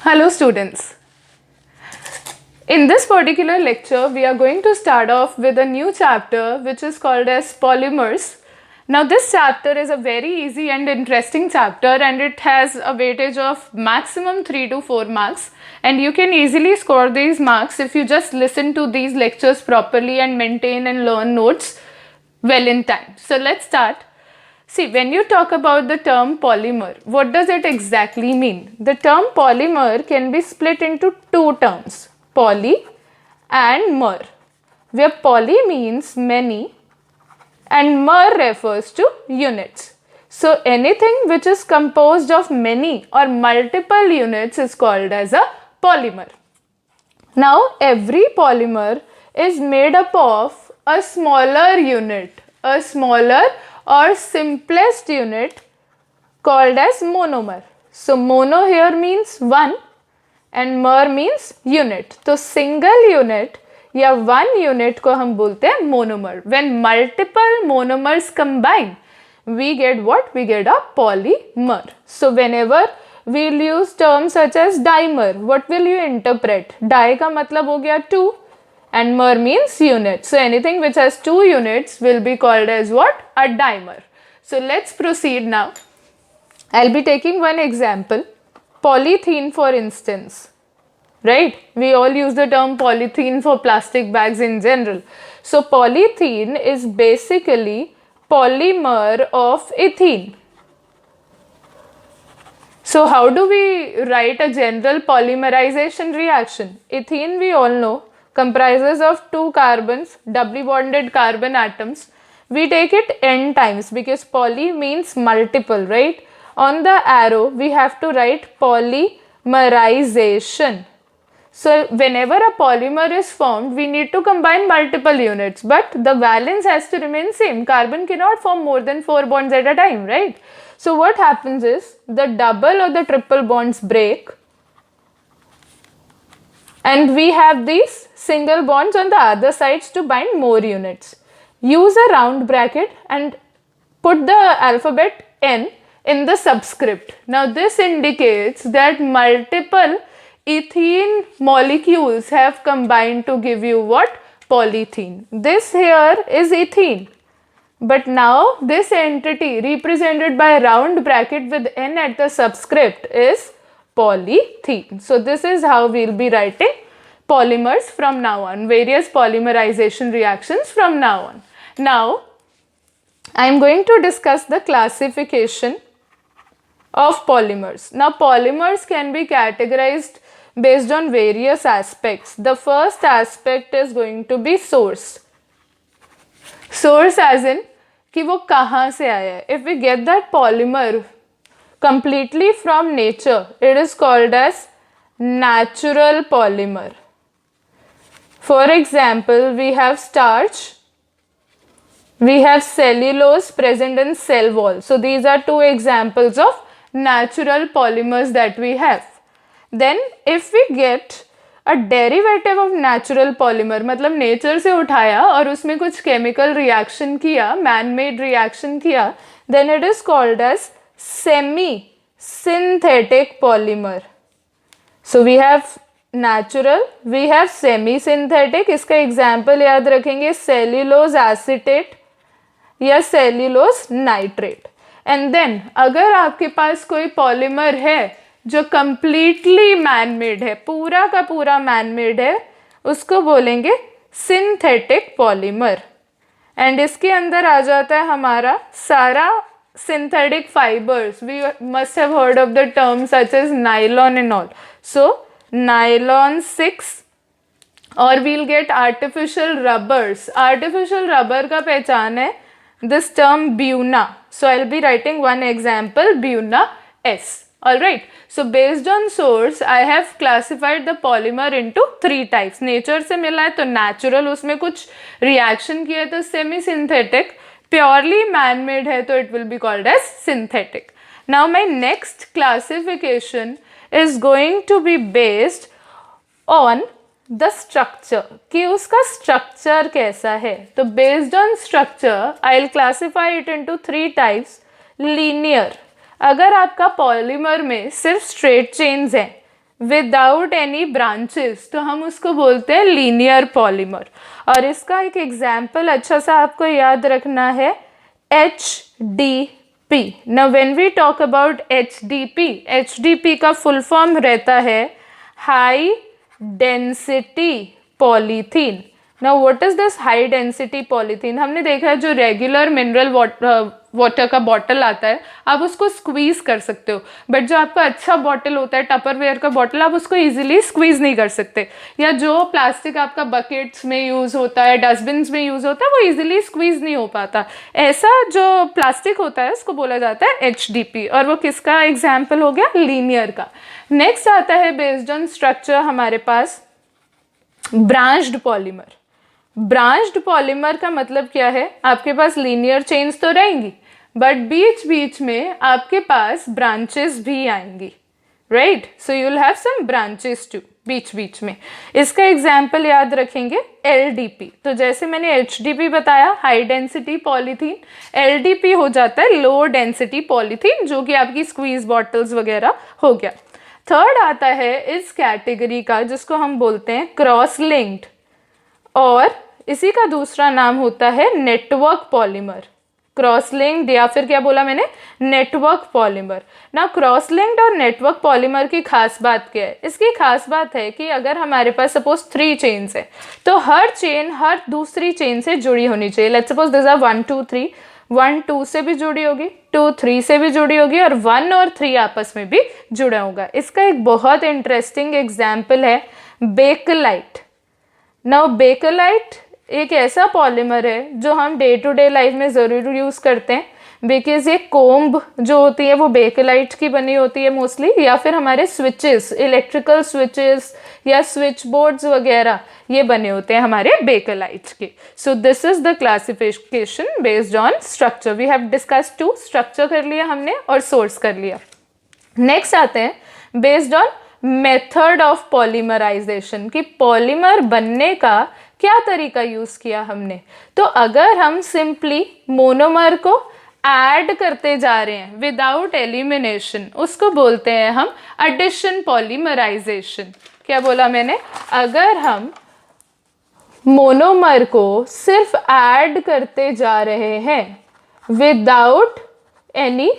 Hello students. In this particular lecture, we are going to start off with a new chapter which is called as Polymers. Now this chapter is a very easy and interesting chapter and it has a weightage of maximum 3 to 4 marks, and you can easily score these marks if you just listen to these lectures properly and maintain and learn notes well in time. So let's start. See, when you talk about the term polymer, what does it exactly mean? The term polymer can be split into two terms, poly and mer, where poly means many and mer refers to units. So anything which is composed of many or multiple units is called as a polymer. Now every polymer is made up of a smaller unit, a smaller or simplest unit called as monomer. So mono here means one and mer means unit. So single unit या one unit को हम बोलते हैं monomer. When multiple monomers combine, we get what? We get a polymer. So whenever we'll use terms such as dimer, what will you interpret? Di का मतलब हो गया two and mer means unit. So anything which has two units will be called as what? A dimer. So let's proceed now. I'll be taking one example. Polythene, for instance. Right? We all use the term polythene for plastic bags in general. So polythene is basically polymer of ethene. So how do we write a general polymerization reaction? Ethene, we all know, comprises of two carbons, doubly bonded carbon atoms. We take it n times because poly means multiple, right? On the arrow, we have to write polymerization. So whenever a polymer is formed, we need to combine multiple units, but the valence has to remain same. Carbon cannot form more than 4 bonds at a time, right? So what happens is the double or the triple bonds break, and we have these single bonds on the other sides to bind more units. Use a round bracket and put the alphabet N in the subscript. Now this indicates that multiple ethene molecules have combined to give you what? Polythene. This here is ethene. But now this entity represented by a round bracket with N at the subscript is polythene. So this is how we will be writing polymers from now on, various polymerization reactions from now on. Now I am going to discuss the classification of polymers. Now polymers can be categorized based on various aspects. The first aspect is going to be source. Source as in कि वो कहाँ से आया है. If we get that polymer completely from nature, it is called as natural polymer. For example, we have starch, we have cellulose present in cell wall. So these are two examples of natural polymers that we have. Then if we get a derivative of natural polymer, मतलब nature से उठाया और उसमें कुछ chemical reaction किया, man-made reaction किया, then it is called as semi-synthetic polymer. So we have natural, we have semi-synthetic. इसका example याद रखेंगे cellulose acetate या cellulose nitrate. And then अगर आपके पास कोई polymer है जो completely man-made है, पूरा का पूरा man-made है, उसको बोलेंगे synthetic polymer. And इसके अंदर आ जाता है हमारा सारा synthetic fibers. We must have heard of the terms such as nylon and all. So nylon 6, or we'll get artificial rubbers. Artificial rubber का पहचान है this term Buna. So I'll be writing one example, Buna S. Alright, so based on source, I have classified the polymer into three types. Nature से मिला है तो natural, उसमें कुछ reaction किया है तो semi-synthetic, purely man-made है तो it will be called as synthetic. Now my next classification is going to be based on the structure, कि उसका structure कैसा है. तो based on structure, I'll classify it into three types. Linear, अगर आपका polymer में सिर्फ स्ट्रेट चेन्स हैं, विदाउट एनी ब्रांचेस, तो हम उसको बोलते हैं लीनियर पॉलीमर। और इसका एक एग्जाम्पल अच्छा सा आपको याद रखना है, HDP। Now when we talk about HDP का फुल फॉर्म रहता है high density polythene. Now what is this high density polythene? हमने देखा है जो रेगुलर मिनरल वाटर का बॉटल आता है आप उसको स्क्वीज कर सकते हो, बट जो आपका अच्छा बॉटल होता है टपरवेयर का बॉटल आप उसको इजीली स्क्वीज नहीं कर सकते। या जो प्लास्टिक आपका बकेट्स में यूज होता है, डस्टबिन में यूज होता है, वो इजीली स्क्वीज नहीं हो पाता। ऐसा जो प्लास्टिक होता है उसको बोला जाता है HDP, और वो किसका एग्जाम्पल हो गया? लीनियर का। नेक्स्ट आता है बेस्ड ऑन स्ट्रक्चर हमारे पास ब्रांच्ड पॉलीमर। ब्रांच्ड पॉलीमर का मतलब क्या है? आपके पास लीनियर चेन्स तो रहेंगी बट बीच बीच में आपके पास ब्रांचेस भी आएंगी, right? So you will have some branches too बीच बीच में। इसका एग्जाम्पल याद रखेंगे LDP। तो जैसे मैंने HDP बताया हाई डेंसिटी पॉलीथीन, LDP हो जाता है लो डेंसिटी पॉलीथीन, जो कि आपकी स्क्वीज बॉटल्स वगैरह हो गया। थर्ड आता है इस कैटेगरी का जिसको हम बोलते हैं क्रॉस लिंक्ड, और इसी का दूसरा नाम होता है नेटवर्क पॉलीमर। क्रॉस लिंक्ड या फिर क्या बोला मैंने? Network polymer. ना क्रॉस लिंक्ड और नेटवर्क पॉलीमर की खास बात क्या है? इसकी खास बात है कि अगर हमारे पास सपोज 3 चेन्स है तो हर चेन हर दूसरी चेन से जुड़ी होनी चाहिए। लेट्स सपोज दिस आर 1 2 3, 1 2 से भी जुड़ी होगी, 2 3 से भी जुड़ी होगी, और 1 और 3 आपस में भी जुड़ा होगा। इसका एक बहुत इंटरेस्टिंग एग्जाम्पल है बेकलाइट। नाउ बेकलाइट एक ऐसा पॉलीमर है जो हम डे टू डे लाइफ में ज़रूर यूज़ करते हैं, बिकॉज ये कोम्ब जो होती है वो बेकलाइट की बनी होती है मोस्टली, या फिर हमारे स्विचेस, इलेक्ट्रिकल स्विचेस या स्विच बोर्ड्स वगैरह ये बने होते हैं हमारे बेकलाइट के। So this is the classification based on structure. We have discuss 2, structure कर लिया हमने और सोर्स कर लिया। नेक्स्ट आते हैं based on method of polymerization, कि पॉलीमर बनने का क्या तरीका यूज किया हमने। तो अगर हम सिंपली मोनोमर को ऐड करते जा रहे हैं विदाउट एलिमिनेशन, उसको बोलते हैं हम एडिशन पॉलीमराइजेशन। क्या बोला मैंने? अगर हम मोनोमर को सिर्फ ऐड करते जा रहे हैं without any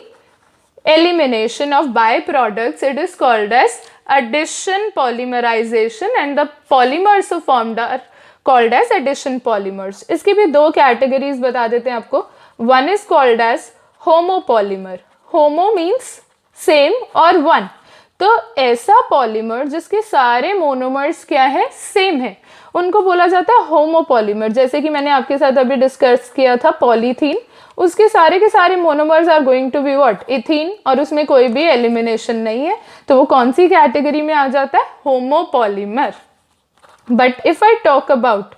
elimination of byproducts, it is called as addition polymerization, and the polymers so formed are called as addition polymers. इसकी भी 2 कैटेगरीज बता देते हैं आपको। One is called as Homo Polymer. Homo means same और one, तो ऐसा polymer जिसके सारे मोनोमर्स क्या है? सेम है, उनको बोला जाता है होमो पॉलीमर। जैसे कि मैंने आपके साथ अभी डिस्कस किया था पॉलीथीन, उसके सारे के सारे monomers are going to be what? Ethene, और उसमें कोई भी एलिमिनेशन नहीं है, तो वो कौन सी कैटेगरी में आ जाता है? Homo polymer. But if I talk about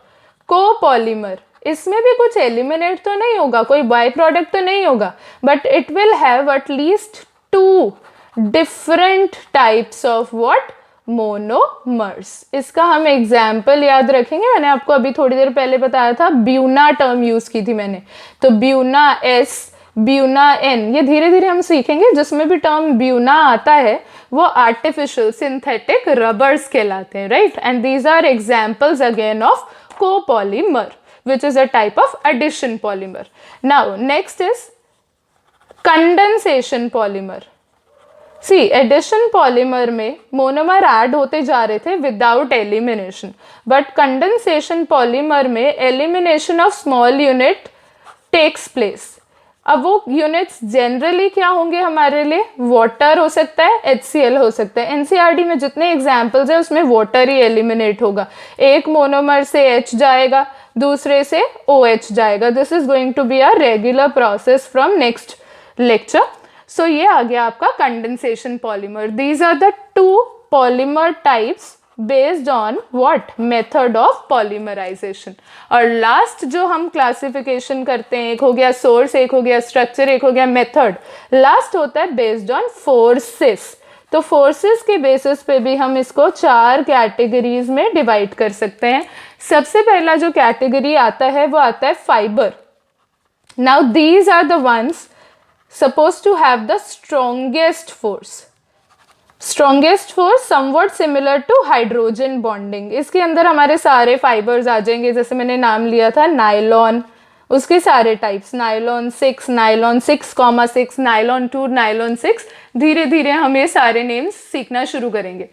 copolymer, इसमें भी कुछ एलिमिनेट तो नहीं होगा, कोई बाय प्रोडक्ट तो नहीं होगा, but it will have at least 2 different types of what? Monomers. इसका हम एग्जाम्पल याद रखेंगे। मैंने आपको अभी थोड़ी देर पहले बताया था, ब्यूना टर्म यूज की थी मैंने, तो ब्यूना S, ब्यूना N, ये धीरे धीरे हम सीखेंगे। जिसमें भी टर्म ब्यूना आता है वो आर्टिफिशियल सिंथेटिक रबर्स कहलाते हैं, right? And these are examples again of copolymer which is a type of addition polymer. Now next is condensation polymer. See, addition polymer में मोनोमर ऐड होते जा रहे थे without elimination, but condensation polymer में elimination of small unit takes place. अब वो units generally क्या होंगे हमारे लिए? वाटर हो सकता है, HCl हो सकता है। एनसीईआरटी में जितने एग्जाम्पल्स है उसमें वाटर ही एलिमिनेट होगा। एक मोनोमर से H जाएगा, दूसरे से OH जाएगा। This is going to be a regular process from next lecture. So ये आ गया आपका condensation polymer. These are the 2 polymer types based on what? Method of polymerization. और लास्ट जो हम क्लासिफिकेशन करते हैं, एक हो गया सोर्स, एक हो गया स्ट्रक्चर, एक हो गया मेथड, लास्ट होता है बेस्ड ऑन फोर्सेस। तो फोर्सेस के बेसिस पे भी हम इसको 4 कैटेगरीज में डिवाइड कर सकते हैं। सबसे पहला जो कैटेगरी आता है वो आता है fibre. Now these are the ones supposed to have the strongest force. Strongest force somewhat similar to hydrogen bonding, इसके अंदर हमारे सारे फाइबर्स आ जाएंगे, जैसे मैंने नाम लिया था नायलॉन, उसके सारे types, nylon 6, nylon 6,6, nylon 2, nylon 6, धीरे धीरे हम ये सारे नेम्स सीखना शुरू करेंगे।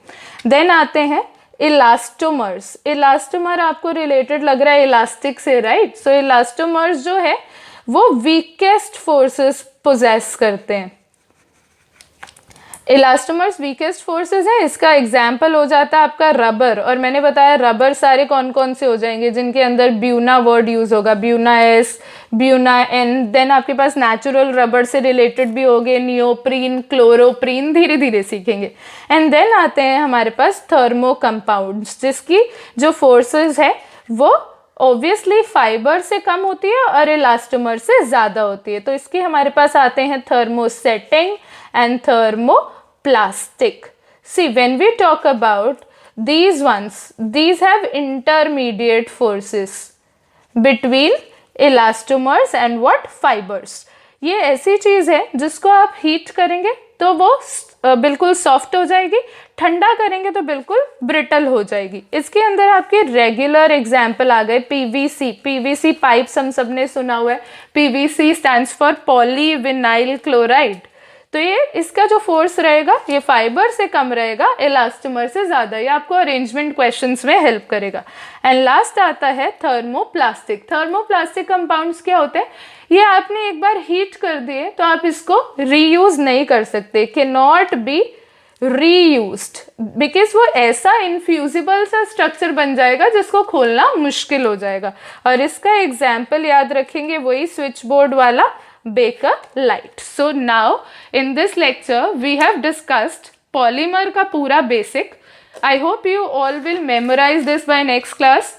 देन आते हैं इलास्टोमर्स। इलास्टोमर आपको रिलेटेड लग रहा है इलास्टिक से, राइट? सो इलास्टोमर्स जो है वो वीकेस्ट फोर्सेस पोजेस करते हैं। इलास्टोमर्स वीकेस्ट फोर्सेस हैं, इसका एग्जाम्पल हो जाता है आपका रबर, और मैंने बताया रबर सारे कौन कौन से हो जाएंगे जिनके अंदर ब्यूना वर्ड यूज होगा, buna S, buna N. Then आपके पास नेचुरल रबर से रिलेटेड भी हो गए, नियोप्रीन, क्लोरोप्रीन, धीरे धीरे सीखेंगे। एंड देन आते हैं हमारे पास थर्मो कंपाउंड्स, जिसकी जो फोर्सेस है वो ऑब्वियसली फाइबर से कम होती है और इलास्टोमर से ज़्यादा होती है। तो इसके हमारे पास आते हैं thermosetting and thermoplastic. See, when we talk about these ones, these have intermediate forces between elastomers and what fibers. ये ऐसी चीज है जिसको आप हीट करेंगे तो वो बिल्कुल सॉफ्ट हो जाएगी, ठंडा करेंगे तो बिल्कुल ब्रिटल हो जाएगी। इसके अंदर आपके रेगुलर एग्जाम्पल आ गए, पीवीसी, पीवीसी पाइप्स हम सब ने सुना हुआ है, PVC stands for polyvinyl chloride. तो ये इसका जो फोर्स रहेगा ये फाइबर से कम रहेगा, इलास्टोमर से ज़्यादा। ये आपको अरेंजमेंट क्वेश्चंस में हेल्प करेगा। एंड लास्ट आता है थर्मोप्लास्टिक। थर्मोप्लास्टिक कंपाउंड्स क्या होते हैं? ये आपने एक बार हीट कर दिए तो आप इसको रीयूज नहीं कर सकते, can not be reused, because वो ऐसा इनफ्यूजिबल सा स्ट्रक्चर बन जाएगा जिसको खोलना मुश्किल हो जाएगा। और इसका एग्जाम्पल याद रखेंगे वही स्विच बोर्ड वाला Baker light. So now in this lecture we have discussed polymer का पूरा basic. I hope you all will memorize this by next class.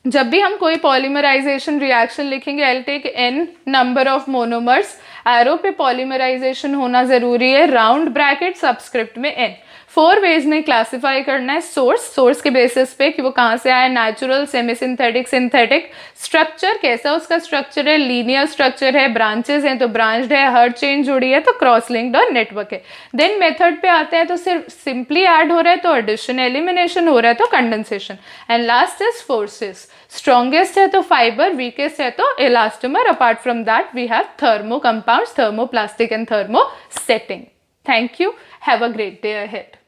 जब भी हम कोई polymerization reaction लिखेंगे, I'll take n number of monomers. Arrow पे polymerisation होना जरूरी है, राउंड ब्रैकेट सबस्क्रिप्ट में n। 4 वेज में क्लासिफाई करना है सोर्स के बेसिस पे कि वो कहाँ से आया, natural, semi synthetic, synthetic. Structure कैसा उसका स्ट्रक्चर है, लीनियर स्ट्रक्चर है, ब्रांचेस हैं तो ब्रांच्ड है, हर चेन जुड़ी है तो क्रॉस लिंक्ड और नेटवर्क है। देन मेथड पे आते हैं तो सिर्फ सिंपली ऐड हो रहा है तो एडिशन, एलिमिनेशन हो रहा है तो condensation. And last is forces, strongest है तो फाइबर, वीकेस्ट है तो elastomer. Apart from that we have thermo compounds, thermoplastic and thermosetting. Thank you. Have a great day ahead.